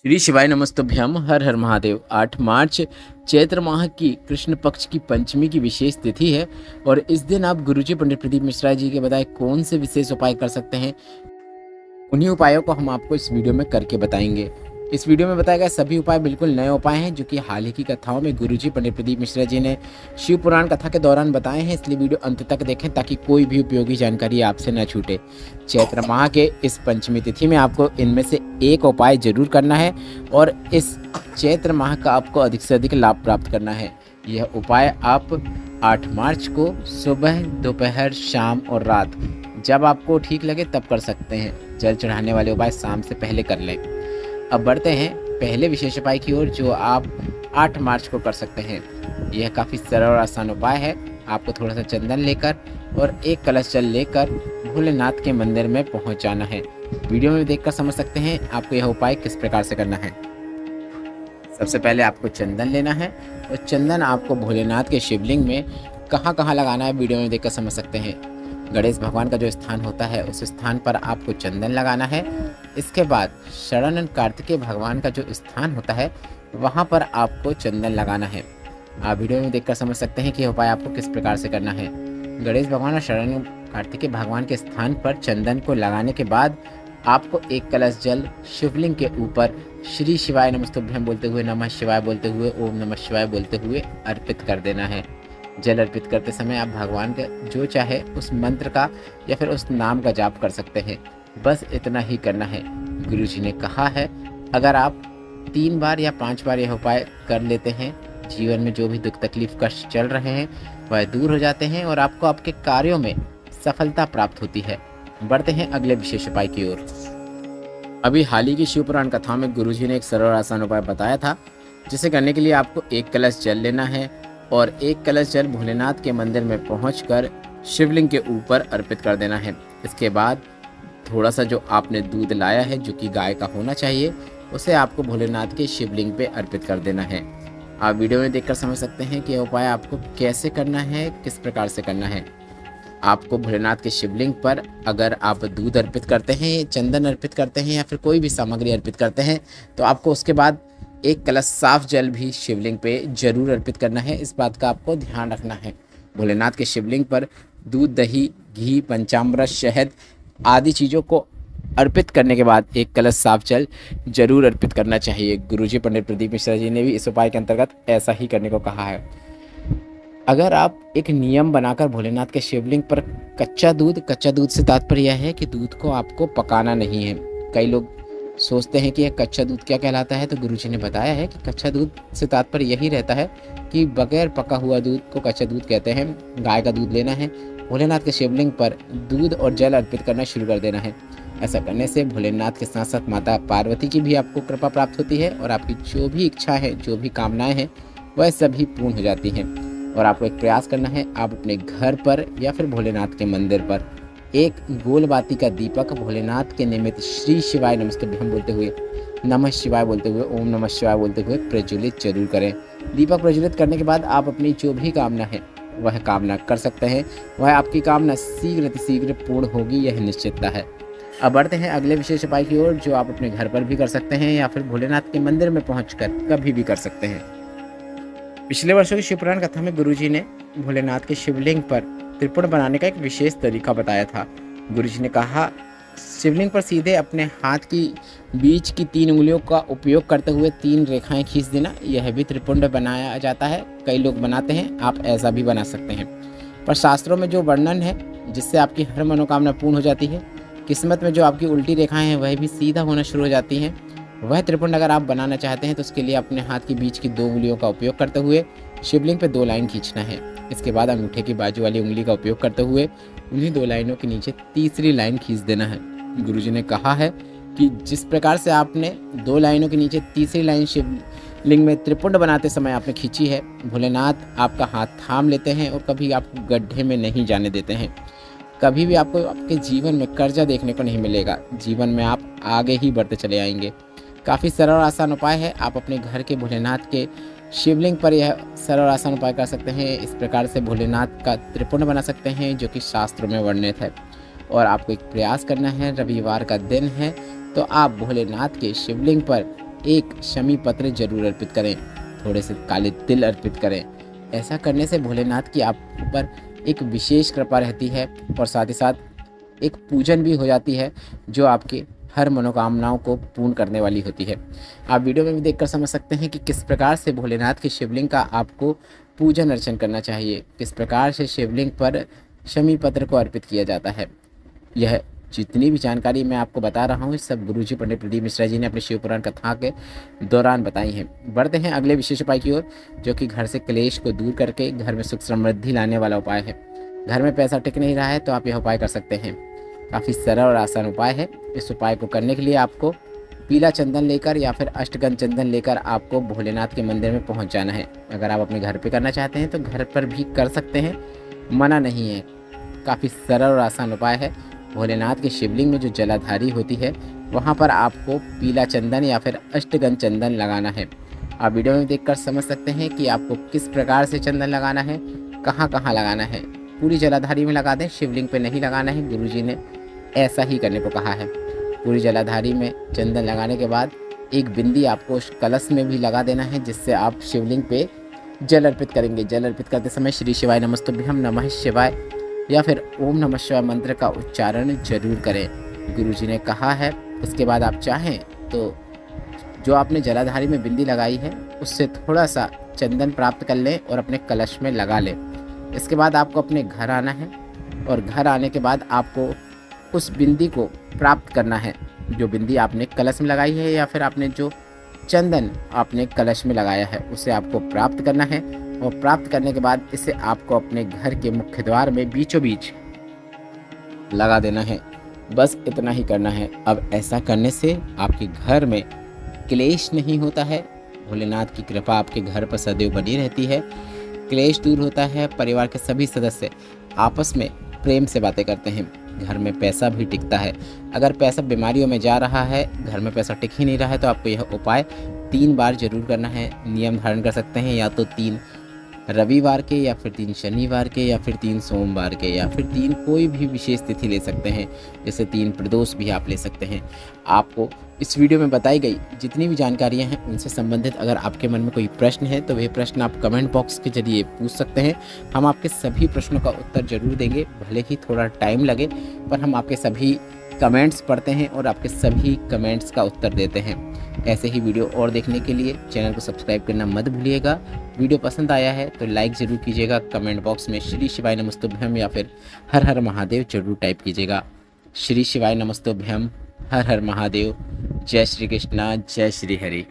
श्री शिवाय नमस्तुभ्यम। हर हर महादेव। 8 मार्च चैत्र माह की कृष्ण पक्ष की पंचमी की विशेष तिथि है और इस दिन आप गुरुजी पंडित प्रदीप मिश्रा जी के बताए कौन से विशेष उपाय कर सकते हैं, उन्हीं उपायों को हम आपको इस वीडियो में करके बताएंगे। इस वीडियो में बताए गए सभी उपाय बिल्कुल नए उपाय हैं जो कि हाल ही की कथाओं में गुरुजी पंडित प्रदीप मिश्रा जी ने शिव पुराण कथा के दौरान बताए हैं, इसलिए वीडियो अंत तक देखें ताकि कोई भी उपयोगी जानकारी आपसे न छूटे। चैत्र माह के इस पंचमी तिथि में आपको इनमें से एक उपाय जरूर करना है और इस चैत्र माह का आपको अधिक से अधिक लाभ प्राप्त करना है। यह उपाय आप 8 मार्च को सुबह, दोपहर, शाम और रात जब आपको ठीक लगे तब कर सकते हैं। जल चढ़ाने वाले उपाय शाम से पहले कर लें। अब बढ़ते हैं पहले विशेष उपाय की ओर जो आप 8 मार्च को कर सकते हैं। यह काफ़ी सरल और आसान उपाय है। आपको थोड़ा सा चंदन लेकर और एक कलश जल लेकर भोलेनाथ के मंदिर में पहुंच जाना है। वीडियो में देखकर समझ सकते हैं आपको यह उपाय किस प्रकार से करना है। सबसे पहले आपको चंदन लेना है और चंदन आपको भोलेनाथ के शिवलिंग में कहाँ कहाँ लगाना है वीडियो में देखकर समझ सकते हैं। गणेश भगवान का जो स्थान होता है उस स्थान पर आपको चंदन लगाना है। इसके बाद शरण कार्तिकेय भगवान का जो स्थान होता है वहाँ पर आपको चंदन लगाना है। आप वीडियो में देखकर समझ सकते हैं कि उपाय आपको किस प्रकार से करना है। गणेश भगवान और शरण कार्तिकेय भगवान के स्थान पर चंदन को लगाने के बाद आपको एक कलश जल शिवलिंग के ऊपर श्री शिवाय नमस्तुभ्यम बोलते हुए, नमः शिवाय बोलते हुए, ओम नमः शिवाय बोलते हुए अर्पित कर देना है। जल अर्पित करते समय आप भगवान के जो चाहे उस मंत्र का या फिर उस नाम का जाप कर सकते हैं। बस इतना ही करना है। गुरुजी ने कहा है अगर आप 3 बार या 5 बार यह उपाय कर लेते हैं, जीवन में जो भी दुख तकलीफ कष्ट चल रहे हैं वह दूर हो जाते हैं और आपको आपके कार्यों में सफलता प्राप्त होती है। बढ़ते हैं अगले विशेष उपाय की ओर। अभी हाल ही की शिव पुराण कथा में गुरुजी ने एक सरल और आसान उपाय बताया था, जिसे करने के लिए आपको एक कलश जल लेना है और एक कलश जल भोलेनाथ के मंदिर में पहुंचकर शिवलिंग के ऊपर अर्पित कर देना है। इसके बाद थोड़ा सा जो आपने दूध लाया है जो कि गाय का होना चाहिए उसे आपको भोलेनाथ के शिवलिंग पे अर्पित कर देना है। आप वीडियो में देखकर समझ सकते हैं कि यह उपाय आपको कैसे करना है, किस प्रकार से करना है। आपको भोलेनाथ के शिवलिंग पर अगर आप दूध अर्पित करते हैं, चंदन अर्पित करते हैं या फिर कोई भी सामग्री अर्पित करते हैं तो आपको उसके बाद एक कलश साफ जल भी शिवलिंग पे जरूर अर्पित करना है। इस बात का आपको ध्यान रखना है। भोलेनाथ के शिवलिंग पर दूध, दही, घी, पंचामृत, शहद आदि चीज़ों को अर्पित करने के बाद एक कलश साफ जल जरूर अर्पित करना चाहिए। गुरुजी पंडित प्रदीप मिश्रा जी ने भी इस उपाय के अंतर्गत ऐसा ही करने को कहा है। अगर आप एक नियम बनाकर भोलेनाथ के शिवलिंग पर कच्चा दूध से तात्पर्य यह है कि दूध को आपको पकाना नहीं है। कई लोग सोचते हैं कि यह कच्चा दूध क्या कहलाता है, तो गुरुजी ने बताया है कि कच्चा दूध से तात्पर्य यही रहता है कि बगैर पका हुआ दूध को कच्चा दूध कहते हैं। गाय का दूध लेना है, भोलेनाथ के शिवलिंग पर दूध और जल अर्पित करना शुरू कर देना है। ऐसा करने से भोलेनाथ के साथ साथ माता पार्वती की भी आपको कृपा प्राप्त होती है और आपकी जो भी इच्छा है, जो भी कामनाएं हैं वह सभी पूर्ण हो जाती हैं। और आपको एक प्रयास करना है, आप अपने घर पर या फिर भोलेनाथ के मंदिर पर एक गोल बाती का दीपक भोलेनाथ के निमित्त श्री शिवाय नमस्तुभ्यम बोलते हुए, नमः शिवाय बोलते हुए, ओम नमः शिवाय बोलते हुए प्रज्वलित जरूर करें। दीपक प्रज्वलित करने के बाद आप अपनी जो भी कामना है वह कामना कर सकते हैं। वह आपकी कामना शीघ्र पूर्ण होगी, यह निश्चितता है। अब बढ़ते हैं अगले विशेष उपाय की ओर जो आप अपने घर पर भी कर सकते हैं या फिर भोलेनाथ के मंदिर में पहुंचकर कभी भी कर सकते हैं। पिछले वर्षों की शिवपुराण कथा में गुरुजी ने भोलेनाथ के शिवलिंग पर त्रिपुण बनाने का एक विशेष तरीका बताया था। गुरुजी ने कहा शिवलिंग पर सीधे अपने हाथ की बीच की 3 उंगलियों का उपयोग करते हुए 3 रेखाएं खींच देना, यह भी त्रिपुंड बनाया जाता है। कई लोग बनाते हैं, आप ऐसा भी बना सकते हैं। पर शास्त्रों में जो वर्णन है जिससे आपकी हर मनोकामना पूर्ण हो जाती है, किस्मत में जो आपकी उल्टी रेखाएं हैं वह भी सीधा होना शुरू हो जाती हैं, वह त्रिपुंड अगर आप बनाना चाहते हैं तो उसके लिए अपने हाथ की बीच की 2 उंगलियों का उपयोग करते हुए शिवलिंग पे 2 लाइन खींचना है। इसके बाद अंगूठे की बाजू वाली उंगली का उपयोग करते हुए उन्हीं 2 लाइनों के नीचे तीसरी लाइन खींच देना है। गुरुजी ने कहा है कि जिस प्रकार से आपने 2 लाइनों के नीचे तीसरी लाइन शिवलिंग में त्रिपुंड बनाते समय आपने खींची है, भोलेनाथ आपका हाथ थाम लेते हैं और कभी आपको गड्ढे में नहीं जाने देते हैं। कभी भी आपको आपके जीवन में कर्जा देखने को नहीं मिलेगा। जीवन में आप आगे ही बढ़ते चले आएंगे। काफ़ी सरल और आसान उपाय है। आप अपने घर के भोलेनाथ के शिवलिंग पर यह सरल और आसान उपाय कर सकते हैं। इस प्रकार से भोलेनाथ का त्रिपुंड बना सकते हैं जो कि शास्त्रों में वर्णित है। और आपको एक प्रयास करना है, रविवार का दिन है तो आप भोलेनाथ के शिवलिंग पर एक शमी पत्र जरूर अर्पित करें। थोड़े से काले तिल अर्पित करें। ऐसा करने से भोलेनाथ की आप पर एक विशेष कृपा रहती है और साथ ही साथ एक पूजन भी हो जाती है जो आपके हर मनोकामनाओं को पूर्ण करने वाली होती है। आप वीडियो में भी देखकर समझ सकते हैं कि किस प्रकार से भोलेनाथ के शिवलिंग का आपको पूजन अर्चन करना चाहिए, किस प्रकार से शिवलिंग पर शमी पत्र को अर्पित किया जाता है। यह जितनी भी जानकारी मैं आपको बता रहा हूँ सब गुरुजी पंडित प्रदीप मिश्रा जी ने अपने शिव पुराण कथा के दौरान बताई हैं। बढ़ते हैं अगले विशेष उपाय की ओर, जो कि घर से क्लेश को दूर करके घर में सुख समृद्धि लाने वाला उपाय है। घर में पैसा टिक नहीं रहा है तो आप यह उपाय कर सकते हैं। काफ़ी सरल और आसान उपाय है। इस उपाय को करने के लिए आपको पीला चंदन लेकर या फिर अष्टगंध चंदन लेकर आपको भोलेनाथ के मंदिर में पहुंच जाना है। अगर आप अपने घर पे करना चाहते हैं तो घर पर भी कर सकते हैं, मना नहीं है। काफ़ी सरल और आसान उपाय है। भोलेनाथ के शिवलिंग में जो जलाधारी होती है वहाँ पर आपको पीला चंदन या फिर अष्टगंध चंदन लगाना है। आप वीडियो में देखकर समझ सकते हैं कि आपको किस प्रकार से चंदन लगाना है, कहाँ कहाँ लगाना है। पूरी जलाधारी में लगा दें, शिवलिंग पे नहीं लगाना है। गुरुजी ने ऐसा ही करने को कहा है। पूरी जलाधारी में चंदन लगाने के बाद एक बिंदी आपको उस कलश में भी लगा देना है, जिससे आप शिवलिंग पे जल अर्पित करेंगे। जल अर्पित करते समय श्री शिवाय नमस्तुभ्यम नमः शिवाय या फिर ओम नमः शिवाय मंत्र का उच्चारण जरूर करें, गुरुजी ने कहा है। उसके बाद आप चाहें तो जो आपने जलाधारी में बिंदी लगाई है उससे थोड़ा सा चंदन प्राप्त कर लें और अपने कलश में लगा लें। इसके बाद आपको अपने घर आना है और घर आने के बाद आपको उस बिंदी को प्राप्त करना है। जो बिंदी आपने कलश में लगाई है या फिर आपने जो चंदन आपने कलश में लगाया है उसे आपको प्राप्त करना है। और प्राप्त करने के बाद इसे आपको अपने घर के मुख्य द्वार में बीचों बीच लगा देना है। बस इतना ही करना है। अब ऐसा करने से आपके घर में क्लेश नहीं होता है। भोलेनाथ की कृपा आपके घर पर सदैव बनी रहती है। क्लेश दूर होता है। परिवार के सभी सदस्य आपस में प्रेम से बातें करते हैं। घर में पैसा भी टिकता है। अगर पैसा बीमारियों में जा रहा है, घर में पैसा टिक ही नहीं रहा है, तो आपको यह उपाय 3 बार जरूर करना है। नियम धारण कर सकते हैं, या तो 3 रविवार के, या फिर 3 शनिवार के, या फिर 3 सोमवार के, या फिर 3 कोई भी विशेष तिथि ले सकते हैं। जैसे 3 प्रदोष भी आप ले सकते हैं। आपको इस वीडियो में बताई गई जितनी भी जानकारियां हैं उनसे संबंधित अगर आपके मन में कोई प्रश्न है तो वह प्रश्न आप कमेंट बॉक्स के जरिए पूछ सकते हैं। हम आपके सभी प्रश्नों का उत्तर जरूर देंगे, भले ही थोड़ा टाइम लगे, पर हम आपके सभी कमेंट्स पढ़ते हैं और आपके सभी कमेंट्स का उत्तर देते हैं। ऐसे ही वीडियो और देखने के लिए चैनल को सब्सक्राइब करना मत भूलिएगा। वीडियो पसंद आया है तो लाइक ज़रूर कीजिएगा। कमेंट बॉक्स में श्री शिवाय नमस्तुभ्यम या फिर हर हर महादेव जरूर टाइप कीजिएगा। श्री शिवाय नमस्तुभ्यम, हर हर महादेव। जय श्री कृष्णा, जय श्री हरि।